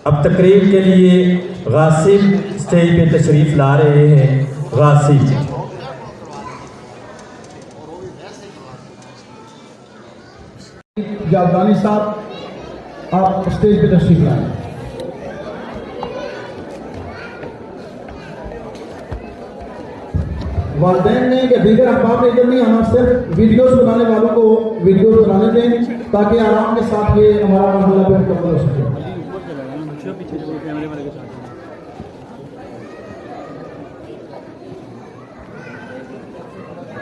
अब तकरीर के लिए गासिब स्टेज पे तशरीफ ला रहे हैं। गासिब जावदानी साहब, आप स्टेज पे तशरीफ लाएं। वालिदैन ने या दीगर अहबाब ने इधर नहीं आना, सिर्फ वीडियोस बनाने वालों को वीडियोस बनाने दें ताकि आराम के साथ ये हमारा मामला भी मुकम्मल हो सके।